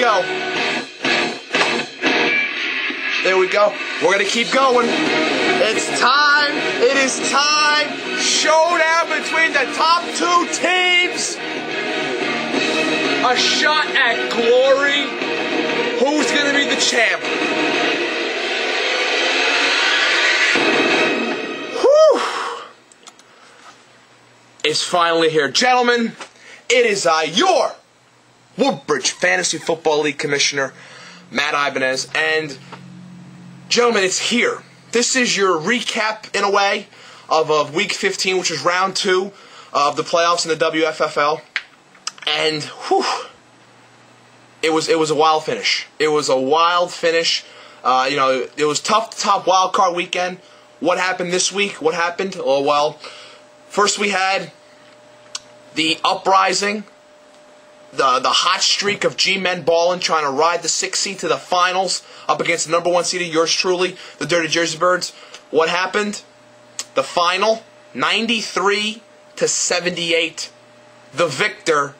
go. There we go. We're going to keep going. It's time. It is time. Showdown between the top two teams. A shot at glory. Who's going to be the champ? Whew. It's finally here. Gentlemen, it is your Woodbridge Fantasy Football League Commissioner, Matt Ibanez, and gentlemen, it's here. This is your recap, in a way, of Week 15, which is round 2 of the playoffs in the WFFL. And, whew, it was a wild finish. It was a wild finish. It was tough to top wild card weekend. What happened this week? What happened? Oh, well, first we had the uprising, the hot streak of G-Men ballin', trying to ride the 6th seed to the finals up against the number 1 seed of yours truly, the Dirty Jersey Birds. What happened? The final, 93-78. The victor,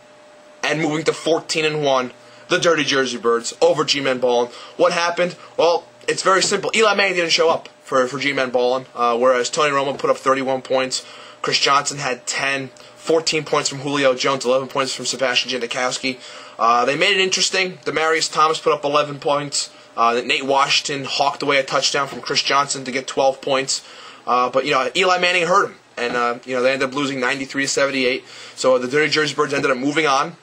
and moving to 14-1, the Dirty Jersey Birds over G-Men ballin'. What happened? Well, it's very simple. Eli Manning didn't show up for G-Men ballin', whereas Tony Romo put up 31 points. Chris Johnson had 10. 14 points from Julio Jones, 11 points from Sebastian Janikowski. They made it interesting. Demarius Thomas put up 11 points. Nate Washington hawked away a touchdown from Chris Johnson to get 12 points. But Eli Manning hurt him, and they ended up losing 93-78. So the Dirty Jersey Birds ended up moving on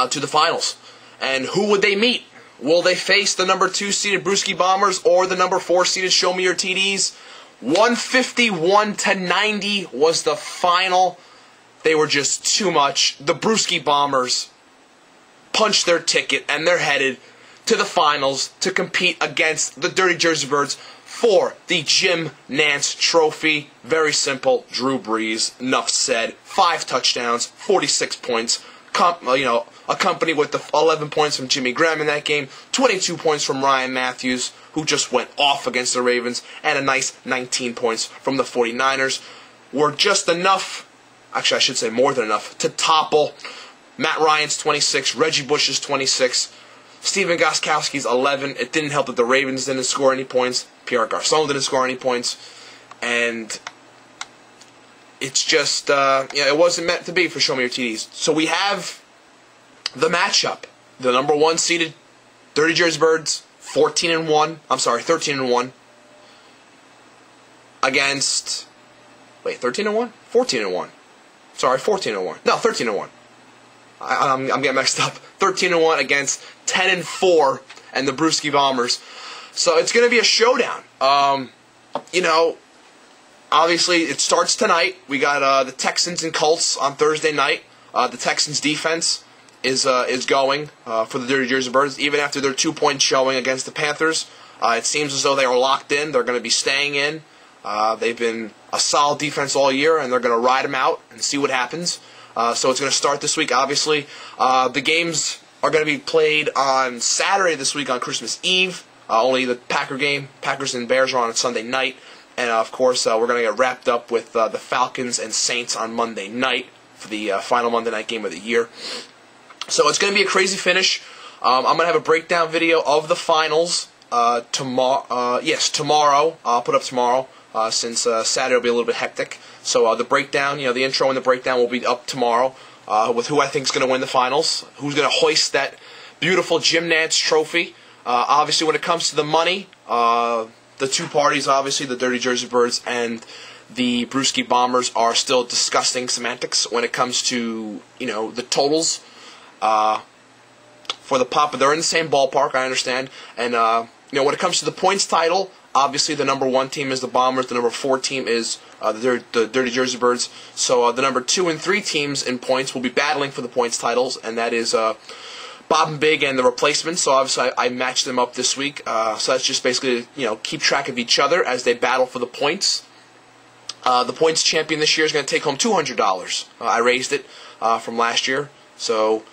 to the finals. And who would they meet? Will they face the number 2 seeded Brewski Bombers or the number 4 seeded Show Me Your TDs? 151-90 was the final. They were just too much. The Brewski Bombers punched their ticket, and they're headed to the finals to compete against the Dirty Jersey Birds for the Jim Nantz Trophy. Very simple. Drew Brees, enough said. 5 touchdowns, 46 points. Accompanied with the 11 points from Jimmy Graham in that game, 22 points from Ryan Matthews, who just went off against the Ravens, and a nice 19 points from the 49ers. Were just enough, actually I should say more than enough, to topple Matt Ryan's 26, Reggie Bush's 26, Stephen Gostkowski's 11. It didn't help that the Ravens didn't score any points. Pierre Garçon didn't score any points. And it's just, it wasn't meant to be for Show Me Your TDs. So we have the matchup. The number 1 seeded Dirty Jersey Birds, 13-1, against, 13-1? 14-1. Sorry, 14-1. No, 13-1. I'm getting mixed up. 13-1 against 10-4 and the Brewski Bombers. So it's going to be a showdown. Obviously it starts tonight. We got the Texans and Colts on Thursday night. The Texans defense is going for the Dirty Jersey Birds, even after their 2-point showing against the Panthers. It seems as though they are locked in. They're going to be staying in. They've been a solid defense all year, and they're going to ride them out and see what happens. So it's going to start this week, obviously. The games are going to be played on Saturday this week on Christmas Eve. Only the Packers and Bears are on Sunday night. And, of course, we're going to get wrapped up with the Falcons and Saints on Monday night for the final Monday night game of the year. So it's going to be a crazy finish. I'm going to have a breakdown video of the finals tomorrow. Tomorrow. I'll put up tomorrow. Since Saturday will be a little bit hectic. So the breakdown, the intro and the breakdown will be up tomorrow with who I think is going to win the finals, who's going to hoist that beautiful Jim Nantz Trophy. Obviously, when it comes to the money, the two parties, obviously, the Dirty Jersey Birds and the Brewski Bombers, are still discussing semantics when it comes to, the totals for the pot, but they're in the same ballpark, I understand. And, when it comes to the points title, obviously, the number 1 team is the Bombers. The number 4 team is the Dirty Jersey Birds. So the number 2 and 3 teams in points will be battling for the points titles, and that is Bob and Big and the replacements. So obviously, I matched them up this week. So that's just basically keep track of each other as they battle for the points. The points champion this year is going to take home $200. I raised it from last year, so.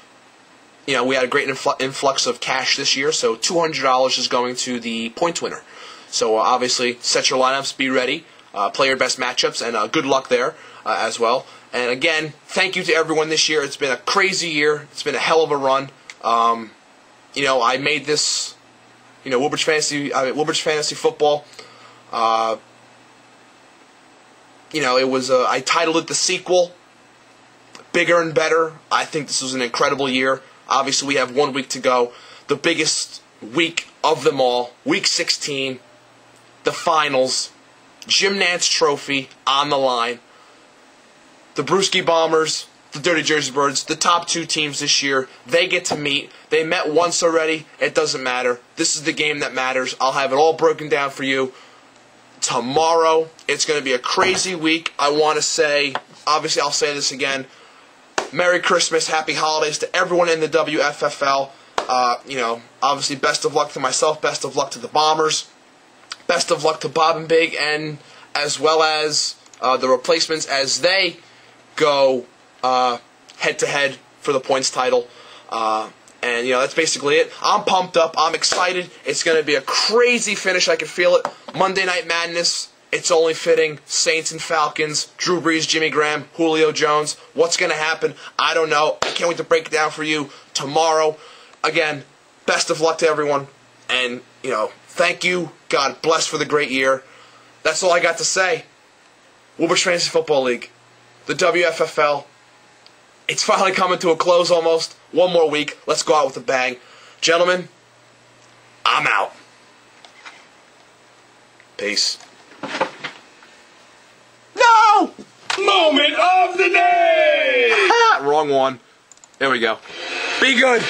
We had a great influx of cash this year, so $200 is going to the points winner. So obviously, set your lineups, be ready, play your best matchups, and good luck there as well. And again, thank you to everyone this year. It's been a crazy year. It's been a hell of a run. I made this, Woodbridge Fantasy Football. It was, I titled it The Sequel, Bigger and Better. I think this was an incredible year. Obviously, we have 1 week to go. The biggest week of them all, Week 16, the finals, Jim Nantz Trophy on the line. The Brewski Bombers, the Dirty Jersey Birds, the top 2 teams this year, they get to meet. They met once already. It doesn't matter. This is the game that matters. I'll have it all broken down for you tomorrow. It's going to be a crazy week. I want to say, obviously I'll say this again, Merry Christmas, Happy Holidays to everyone in the WFFL. Obviously best of luck to myself, best of luck to the Bombers, best of luck to Bob and Big, and as well as the replacements as they go head-to-head for the points title. And that's basically it. I'm pumped up. I'm excited. It's going to be a crazy finish. I can feel it. Monday Night Madness. It's only fitting. Saints and Falcons. Drew Brees, Jimmy Graham, Julio Jones. What's going to happen? I don't know. I can't wait to break it down for you tomorrow. Again, best of luck to everyone. And, thank you. God bless for the great year. That's all I got to say. Woodbridge Fantasy Football League. The WFFL. It's finally coming to a close almost. 1 more week. Let's go out with a bang. Gentlemen, I'm out. Peace. No! Moment of the day! Wrong one. There we go. Be good.